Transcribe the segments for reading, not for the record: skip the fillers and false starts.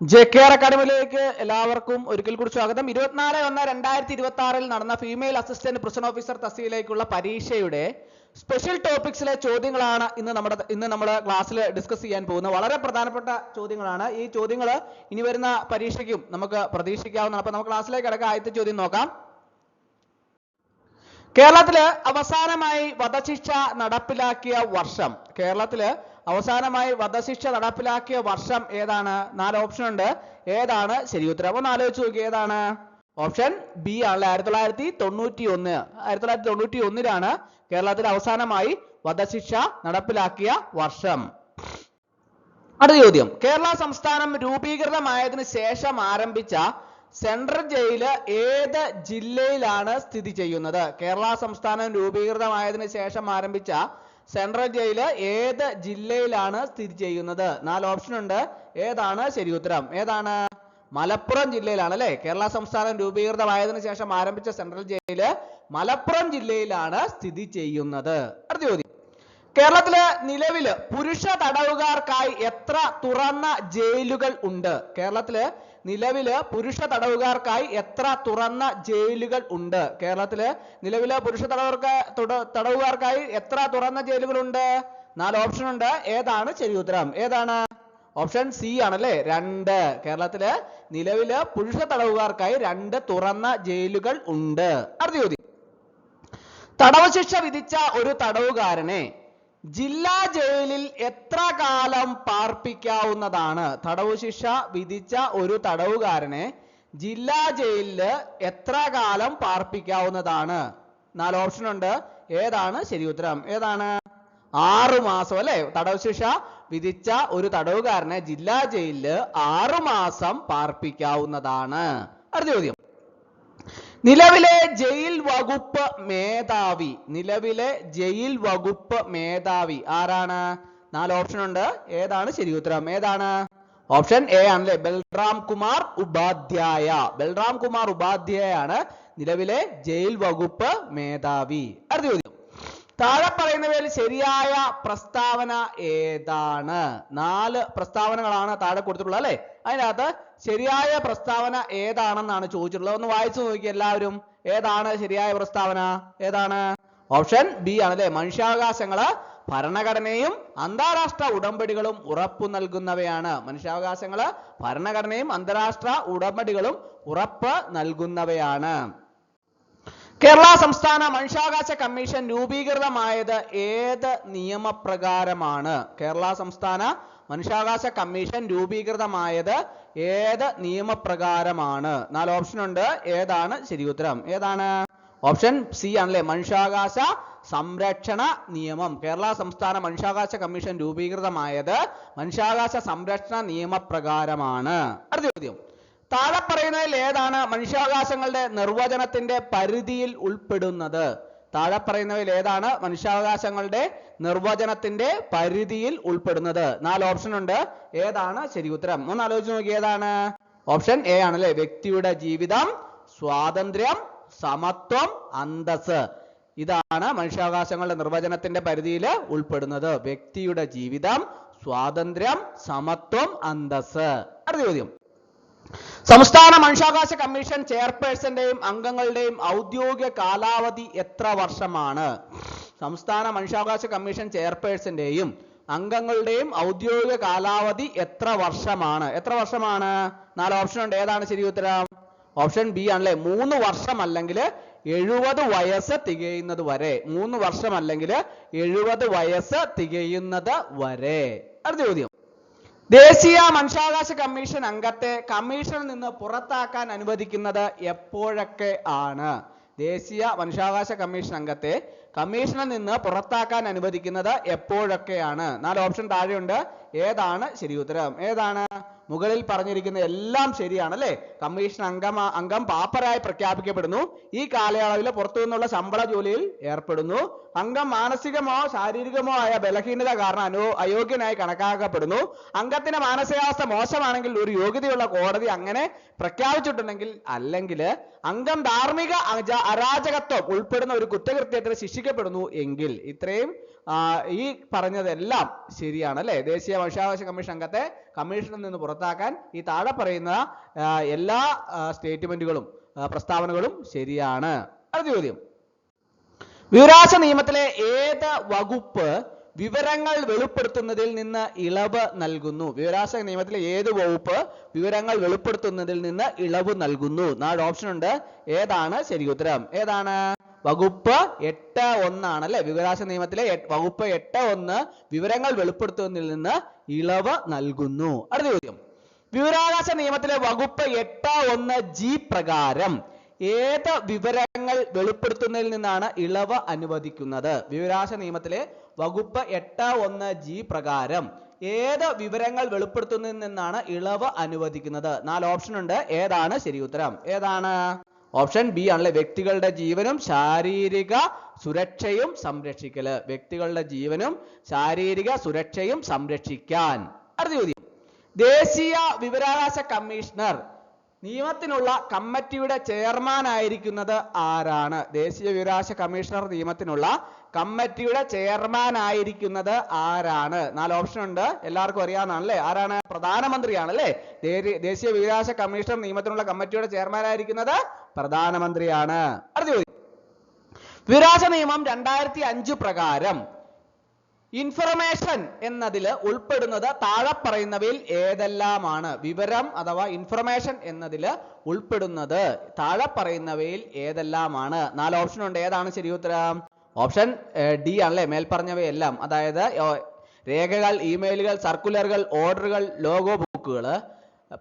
JKR അക്കാഡമിയിലേക്ക് എല്ലാവർക്കും ഒരിക്കൽ കൂടി സ്വാഗതം. 24/1/2026 നടന്ന ഫീമെയിൽ അസിസ്റ്റന്റ് പ്രിസൺ ഓഫീസർ തസ്തികയിലേക്കുള്ള പരീക്ഷയുടെ സ്പെഷ്യൽ ടോപ്പിക്സിലെ ചോദ്യങ്ങളാണ് ഇന്ന് നമ്മുടെ ക്ലാസ്സിൽ ഡിസ്കസ് ചെയ്യാൻ പോകുന്നത്. വളരെ പ്രധാനപ്പെട്ട ചോദ്യങ്ങളാണ്. ഈ ചോദ്യങ്ങൾ ഇനി വരുന്ന പരീക്ഷയ്ക്കും നമുക്ക് പ്രതീക്ഷിക്കാവുന്നതാണ്. അപ്പോൾ നമുക്ക് ക്ലാസ്സിലേക്ക് കിടക്കാം. ആദ്യത്തെ ചോദ്യം നോക്കാം. കേരളത്തില് അവസാനമായി വധശിക്ഷ നടപ്പിലാക്കിയ വർഷം ഏതാണ്? 4 ഓപ്ഷൻ ഉണ്ട്. ഏതാണ് ശരി ഉത്തരം? ഒന്ന് ആലോചിച്ച് നോക്കി. ഏതാണ്? ഓപ്ഷൻ ബി ആണല്ലേ. 1991 കേരളത്തിൽ അവസാനമായി വധശിക്ഷ നടപ്പിലാക്കിയ വർഷം. അടുത്ത ചോദ്യം. കേരള സംസ്ഥാനം രൂപീകൃതമായതിനു ശേഷം ആരംഭിച്ച സെൻട്രൽ ജയില് ഏത് ജില്ലയിലാണ് സ്ഥിതി ചെയ്യുന്നത്? കേരള സംസ്ഥാനം രൂപീകൃതമായതിനു ശേഷം ആരംഭിച്ച സെൻട്രൽ ജയില് ഏത് ജില്ലയിലാണ് സ്ഥിതി ചെയ്യുന്നത്? 4 ഓപ്ഷൻ ഉണ്ട്. ഏതാണ് ശരി ഉത്തരം? ഏതാണ്? മലപ്പുറം ജില്ലയിലാണ് അല്ലെ. കേരള സംസ്ഥാനം രൂപീകൃതമായതിനു ശേഷം ആരംഭിച്ച സെൻട്രൽ ജയില് മലപ്പുറം ജില്ലയിലാണ് സ്ഥിതി ചെയ്യുന്നത്. അടുത്ത ചോദ്യം. കേരളത്തില് നിലവില് പുരുഷ തടവുകാർക്കായി എത്ര തുറന്ന ജയിലുകൾ ഉണ്ട്? കേരളത്തില് നിലവില് പുരുഷ തടവുകാർക്കായി എത്ര തുറന്ന ജയിലുകൾ ഉണ്ട്? കേരളത്തില് നിലവില് പുരുഷ തടവുകാർക്കായി എത്ര തുറന്ന ജയിലുകളുണ്ട്? 4 ഓപ്ഷൻ ഉണ്ട്. ഏതാണ് ശരി ഉത്തരം? ഏതാണ്? ഓപ്ഷൻ സി ആണല്ലേ, 2. കേരളത്തില് നിലവില് പുരുഷ തടവുകാർക്കായി 2 തുറന്ന ജയിലുകൾ ഉണ്ട്. അടുത്ത ചോദ്യം. തടവ് ശിക്ഷ വിധിച്ച ഒരു തടവുകാരനെ ജില്ലാ ജയിലിൽ എത്ര കാലം പാർപ്പിക്കാവുന്നതാണ്? തടവ് ശിക്ഷ വിധിച്ച ഒരു തടവുകാരനെ ജില്ലാ ജയിലിൽ എത്ര കാലം പാർപ്പിക്കാവുന്നതാണ്? 4 ഓപ്ഷൻ ഉണ്ട്. ഏതാണ് ശരി ഉത്തരം? ഏതാണ്? 6 മാസം അല്ലെ. തടവ് ശിക്ഷ വിധിച്ച ഒരു തടവുകാരനെ ജില്ലാ ജയിലിൽ 6 മാസം പാർപ്പിക്കാവുന്നതാണ്. അടുത്ത ചോദ്യം. നിലവിലെ ജയിൽ വകുപ്പ് മേധാവി ആരാണ്? 4 ഓപ്ഷൻ ഉണ്ട്. ഏതാണ് ശരി ഉത്തരം? ഏതാണ്? ഓപ്ഷൻ എ ആണല്ലേ, ബൽറാം കുമാർ ഉപാധ്യായാണ് നിലവിലെ ജയിൽ വകുപ്പ് മേധാവി. അടുത്ത ചോദ്യം. താഴെ പറയുന്നവയിൽ ശരിയായ പ്രസ്താവന ഏതാണ്? 4 പ്രസ്താവനകളാണ് താഴെ കൊടുത്തിട്ടുള്ളത് അല്ലെ. അതിനകത്ത് ശരിയായ പ്രസ്താവന ഏതാണെന്നാണ് ചോദിച്ചിട്ടുള്ളത്. ഒന്ന് വായിച്ചു നോക്കി എല്ലാവരും. ഏതാണ് ശരിയായ പ്രസ്താവന? ഏതാണ്? ഓപ്ഷൻ ബി ആണല്ലേ, മനുഷ്യാവകാശങ്ങള് ഭരണഘടനയും അന്താരാഷ്ട്ര ഉടമ്പടികളും ഉറപ്പു നൽകുന്നവയാണ്. മനുഷ്യാവകാശങ്ങള് ഭരണഘടനയും അന്താരാഷ്ട്ര ഉടമ്പടികളും ഉറപ്പ് നൽകുന്നവയാണ്. കേരള സംസ്ഥാന മനുഷ്യാവകാശ കമ്മീഷൻ രൂപീകൃതമായത് ഏത് നിയമപ്രകാരമാണ്? കേരള സംസ്ഥാന മനുഷ്യാവകാശ കമ്മീഷൻ രൂപീകൃതമായത് ഏത് നിയമപ്രകാരമാണ്? 4 ഓപ്ഷൻ ഉണ്ട്. ഏതാണ് ശരി ഉത്തരം? ഏതാണ്? ഓപ്ഷൻ സി ആണല്ലേ, മനുഷ്യാവകാശ സംരക്ഷണ നിയമം. കേരള സംസ്ഥാന മനുഷ്യാവകാശ കമ്മീഷൻ രൂപീകൃതമായത് മനുഷ്യാവകാശ സംരക്ഷണ നിയമപ്രകാരമാണ്. അടുത്ത ചോദ്യം. താഴെ പറയുന്നതിൽ ഏതാണ് മനുഷ്യാവകാശങ്ങളുടെ നിർവചനത്തിന്റെ പരിധിയിൽ ഉൾപ്പെടുന്നത്? താഴെ പറയുന്നവയിൽ ഏതാണ് മനുഷ്യാവകാശങ്ങളുടെ നിർവചനത്തിന്റെ പരിധിയിൽ ഉൾപ്പെടുന്നത്? 4 ഓപ്ഷൻ ഉണ്ട്. ഏതാണ് ശരി ഉത്തരം? ഒന്ന് ആലോചിച്ച് നോക്കി. ഏതാണ്? ഓപ്ഷൻ എ ആണല്ലേ, വ്യക്തിയുടെ ജീവിതം, സ്വാതന്ത്ര്യം, സമത്വം, അന്തസ്സ്. ഇതാണ് മനുഷ്യാവകാശങ്ങളുടെ നിർവചനത്തിന്റെ പരിധിയിൽ ഉൾപ്പെടുന്നത്. വ്യക്തിയുടെ ജീവിതം, സ്വാതന്ത്ര്യം, സമത്വം, അന്തസ്സ്. അടുത്ത ചോദ്യം. സംസ്ഥാന മനുഷ്യാവകാശ കമ്മീഷൻ ചെയർപേഴ്സന്റെയും അംഗങ്ങളുടെയും ഔദ്യോഗിക കാലാവധി എത്ര വർഷമാണ്? സംസ്ഥാന മനുഷ്യാവകാശ കമ്മീഷൻ ചെയർപേഴ്സന്റെയും അംഗങ്ങളുടെയും ഔദ്യോഗിക കാലാവധി എത്ര വർഷമാണ്? 4 ഓപ്ഷൻ ഉണ്ട്. ഏതാണ് ശരി ഉത്തരം? ഓപ്ഷൻ ബി ആണല്ലേ, 3 വർഷം അല്ലെങ്കിൽ 70 വയസ്സ് തികയുന്നത് വരെ. 3 വർഷം അല്ലെങ്കിൽ 70 വയസ്സ് തികയുന്നത് വരെ. അടുത്ത ചോദ്യം. ദേശീയ മനുഷ്യാവകാശ കമ്മീഷൻ അംഗത്തെ കമ്മീഷനിൽ നിന്ന് പുറത്താക്കാൻ അനുവദിക്കുന്നത് എപ്പോഴൊക്കെ ആണ്? ദേശീയ മനുഷ്യാവകാശ കമ്മീഷൻ അംഗത്തെ കമ്മീഷനിൽ നിന്ന് പുറത്താക്കാൻ അനുവദിക്കുന്നത് എപ്പോഴൊക്കെയാണ്? 4 ഓപ്ഷൻ താഴെയുണ്ട്. ഏതാണ് ശരി ഉത്തരം? ഏതാണ്? മുകളിൽ പറഞ്ഞിരിക്കുന്ന എല്ലാം ശരിയാണ് അല്ലെ. കമ്മീഷൻ അംഗം പാപ്പരായി പ്രഖ്യാപിക്കപ്പെടുന്നു. ഈ കാലയളവിൽ പുറത്തു നിന്നുള്ള ശമ്പള ജോലിയിൽ ഏർപ്പെടുന്നു. അംഗം മാനസികമോ ശാരീരികമോ ആയ ബലഹീനത കാരണം അയോഗ്യനായി കണക്കാക്കപ്പെടുന്നു. അംഗത്തിന്റെ മാനസികാവസ്ഥ മോശമാണെങ്കിൽ ഒരു യോഗ്യതയുള്ള കോടതി അങ്ങനെ പ്രഖ്യാപിച്ചിട്ടുണ്ടെങ്കിൽ അല്ലെങ്കിൽ അംഗം ധാർമ്മിക അരാജകത്വം ഉൾപ്പെടുന്ന ഒരു കുറ്റകൃത്യത്തിന് ശിക്ഷ ഉപേക്ഷിക്കപ്പെടുന്നു എങ്കിൽ ഇത്രയും ഈ പറഞ്ഞതെല്ലാം ശരിയാണ് അല്ലെ. ദേശീയ മനുഷ്യാവകാശ കമ്മീഷൻ അംഗത്തെ കമ്മീഷനിൽ നിന്ന് പുറത്താക്കാൻ ഈ താഴെ പറയുന്ന എല്ലാ സ്റ്റേറ്റ്മെന്റുകളും പ്രസ്താവനകളും ശരിയാണ്. അടുത്ത ചോദ്യം, വിവരാവകാശ നിയമത്തിലെ ഏത് വകുപ്പ് വിവരങ്ങൾ വെളിപ്പെടുത്തുന്നതിൽ നിന്ന് ഇളവ് നൽകുന്നു? വിവരാവകാശ നിയമത്തിലെ ഏത് വകുപ്പ് വിവരങ്ങൾ വെളിപ്പെടുത്തുന്നതിൽ നിന്ന് ഇളവ് നൽകുന്നു? 4 ഓപ്ഷൻ ഉണ്ട്. ഏതാണ് ശരി ഉത്തരം? ഏതാണ്? വകുപ്പ് 8(1) ആണ് അല്ലെ. വിവരാവകാശ നിയമത്തിലെ വകുപ്പ് 8(1) വിവരങ്ങൾ വെളിപ്പെടുത്തുന്നതിൽ നിന്ന് ഇളവ് നൽകുന്നു. അടുത്ത ചോദ്യം, വിവരാവകാശ നിയമത്തിലെ വകുപ്പ് 8(1) പ്രകാരം ഏത് വിവരങ്ങൾ വെളിപ്പെടുത്തുന്നതിൽ നിന്നാണ് ഇളവ് അനുവദിക്കുന്നത്? വിവരാവകാശ നിയമത്തിലെ വകുപ്പ് 8(1) പ്രകാരം ഏത് വിവരങ്ങൾ വെളിപ്പെടുത്തുന്നതിൽ നിന്നാണ് ഇളവ് അനുവദിക്കുന്നത്? 4 ഓപ്ഷൻ ഉണ്ട്. ഏതാണ് ശരി ഉത്തരം? ഏതാണ്? ഓപ്ഷൻ ബി ആണല്ലേ. വ്യക്തികളുടെ ജീവനും ശാരീരിക സുരക്ഷയും സംരക്ഷിക്കല്. വ്യക്തികളുടെ ജീവനും ശാരീരിക സുരക്ഷയും സംരക്ഷിക്കാൻ. അടുത്ത ചോദ്യം, ദേശീയ വിവരാവകാശ കമ്മീഷണർ നിയമത്തിനുള്ള കമ്മിറ്റിയുടെ ചെയർമാൻ ആയിരിക്കുന്നത് ആരാണ്? ദേശീയ വിവരാവകാശ കമ്മീഷണർ നിയമത്തിനുള്ള കമ്മിറ്റിയുടെ ചെയർമാൻ ആയിരിക്കുന്നത് ആരാണ്? 4 ഓപ്ഷൻ ഉണ്ട്. എല്ലാവർക്കും അറിയാവുന്നതാണല്ലേ. ആരാണ്? പ്രധാനമന്ത്രിയാണ് അല്ലേ. ദേശീയ വിവരാവകാശ കമ്മീഷണർ നിയമത്തിനുള്ള കമ്മിറ്റിയുടെ ചെയർമാൻ ആയിരിക്കുന്നത് പ്രധാനമന്ത്രിയാണ്. അടുത്ത ചോദ്യം, വിവരാവകാശ നിയമം 2005 പ്രകാരം ഇൻഫർമേഷൻ എന്നതിൽ ഉൾപ്പെടുന്നത് താഴെ പറയുന്നവയിൽ ഏതെല്ലാമാണ്? വിവരം അഥവാ ഇൻഫർമേഷൻ എന്നതിൽ ഉൾപ്പെടുന്നത് താഴെ പറയുന്നവയിൽ ഏതെല്ലാമാണ്? 4 ഓപ്ഷൻ ഉണ്ട്. ഏതാണ് ശരി ഉത്തരം? ഓപ്ഷൻ ഡി ആണല്ലേ. മേൽപ്പറഞ്ഞവയെല്ലാം, അതായത് രേഖകൾ, ഇമെയിലുകൾ, സർക്കുലറുകൾ, ഓർഡറുകൾ, ലോഗോ ബുക്കുകൾ,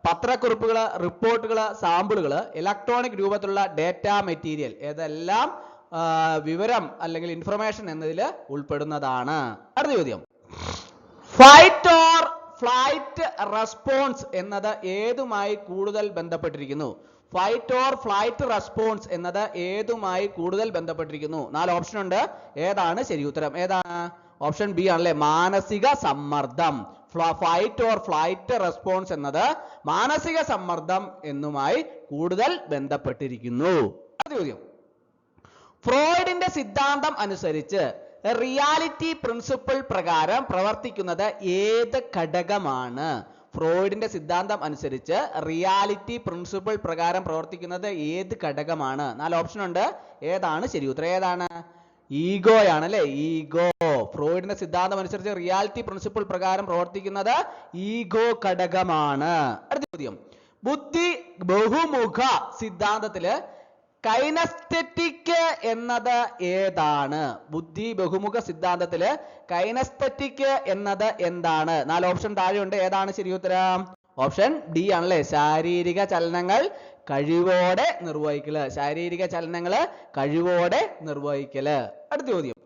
പത്രക്കുറിപ്പുകൾ, റിപ്പോർട്ടുകൾ, സാമ്പിളുകൾ, ഇലക്ട്രോണിക് രൂപത്തിലുള്ള ഡേറ്റ മെറ്റീരിയൽ, ഇതെല്ലാം വിവരം അല്ലെങ്കിൽ ഇൻഫർമേഷൻ എന്നതിൽ ഉൾപ്പെടുന്നതാണ്. അടുത്ത ചോദ്യം, ഫൈറ്റ് ഓർ ഫ്ലൈറ്റ് റെസ്പോൺസ് എന്നത് ഏതുമായി കൂടുതൽ ബന്ധപ്പെട്ടിരിക്കുന്നു? ഫൈറ്റ് ഓർ ഫ്ലൈറ്റ് റെസ്പോൺസ് എന്നത് ഏതുമായി കൂടുതൽ ബന്ധപ്പെട്ടിരിക്കുന്നു? 4 ഓപ്ഷൻ ഉണ്ട്. ഏതാണ് ശരി ഉത്തരം? ഏതാണ്? ഓപ്ഷൻ ബി ആണല്ലേ. മാനസിക സമ്മർദ്ദം. ഫൈറ്റ് ഓർ ഫ്ലൈറ്റ് റെസ്പോൺസ് എന്നത് മാനസിക സമ്മർദ്ദം എന്നുമായി കൂടുതൽ ബന്ധപ്പെട്ടിരിക്കുന്നു. അടുത്ത ചോദ്യം, ഫ്രോയിഡിന്റെ സിദ്ധാന്തം അനുസരിച്ച് റിയാലിറ്റി പ്രിൻസിപ്പിൾ പ്രകാരം പ്രവർത്തിക്കുന്നത് ഏത് ഘടകമാണ്? ഫ്രോയിഡിന്റെ സിദ്ധാന്തം അനുസരിച്ച് റിയാലിറ്റി പ്രിൻസിപ്പിൾ പ്രകാരം പ്രവർത്തിക്കുന്നത് ഏത് ഘടകമാണ്? 4 ഓപ്ഷൻ ഉണ്ട്. ഏതാണ് ശരി ഉത്തരം? ഏതാണ്? ഈഗോയാണ് അല്ലെ. ഈഗോ. ഫ്രോയിഡിന്റെ സിദ്ധാന്തം അനുസരിച്ച് റിയാലിറ്റി പ്രിൻസിപ്പിൾ പ്രകാരം പ്രവർത്തിക്കുന്നത് ഈഗോ ഘടകമാണ്. അടുത്ത ചോദ്യം, ബുദ്ധി ബഹുമുഖ സിദ്ധാന്തത്തില് കൈനസ്തെറ്റിക് എന്നത് ഏതാണ്? ബുദ്ധി ബഹുമുഖ സിദ്ധാന്തത്തില് കൈനസ്തെറ്റിക് എന്നത് എന്താണ്? 4 ഓപ്ഷൻ താഴെയുണ്ട്. ഏതാണ് ശരി ഉത്തരം? ഓപ്ഷൻ ഡി ആണല്ലേ. ശാരീരിക ചലനങ്ങൾ കഴിവോടെ നിർവഹിക്കല്. ശാരീരിക ചലനങ്ങള് കഴിവോടെ നിർവഹിക്കല്. അടുത്ത ചോദ്യം,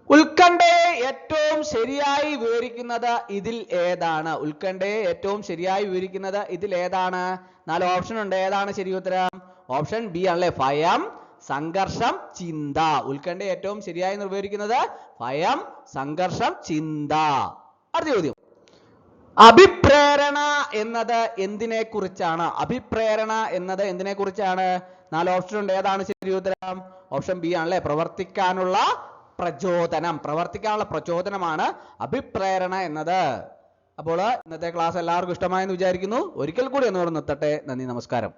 ഉത്കണ്ഠയെ ഏറ്റവും ശരിയായി വിവരിക്കുന്നത് ഇതിൽ ഏതാണ്? ഉത്കണ്ഠയെ ഏറ്റവും ശരിയായി വിവരിക്കുന്നത് ഇതിൽ ഏതാണ്? 4 ഓപ്ഷൻ ഉണ്ട്. ഏതാണ് ശരി ഉത്തരം? ഓപ്ഷൻ ബി ആണല്ലേ. ഭയം, സംഘർഷം, ചിന്ത. ഉത്കണ്ഠയെ ഏറ്റവും ശരിയായി നിർവചിക്കുന്നത് ഭയം, സംഘർഷം, ചിന്ത. അടുത്ത ചോദ്യം, അഭിപ്രേരണ എന്നത് എന്തിനെ കുറിച്ചാണ്? അഭിപ്രേരണ എന്നത് എന്തിനെ കുറിച്ചാണ്? 4 ഓപ്ഷൻ ഉണ്ട്. ഏതാണ് ശരി ഉത്തരം? ഓപ്ഷൻ ബി ആണല്ലേ. പ്രവർത്തിക്കാനുള്ള പ്രചോദനം. പ്രവർത്തിക്കാനുള്ള പ്രചോദനമാണ് അഭിപ്രേരണ എന്നത്. അപ്പോൾ ഇന്നത്തെ ക്ലാസ് എല്ലാവർക്കും ഇഷ്ടമായെന്ന് വിചാരിക്കുന്നു. ഒരിക്കൽ കൂടി ഒന്നുകൂടെ നിർത്തട്ടെ. നന്ദി, നമസ്കാരം.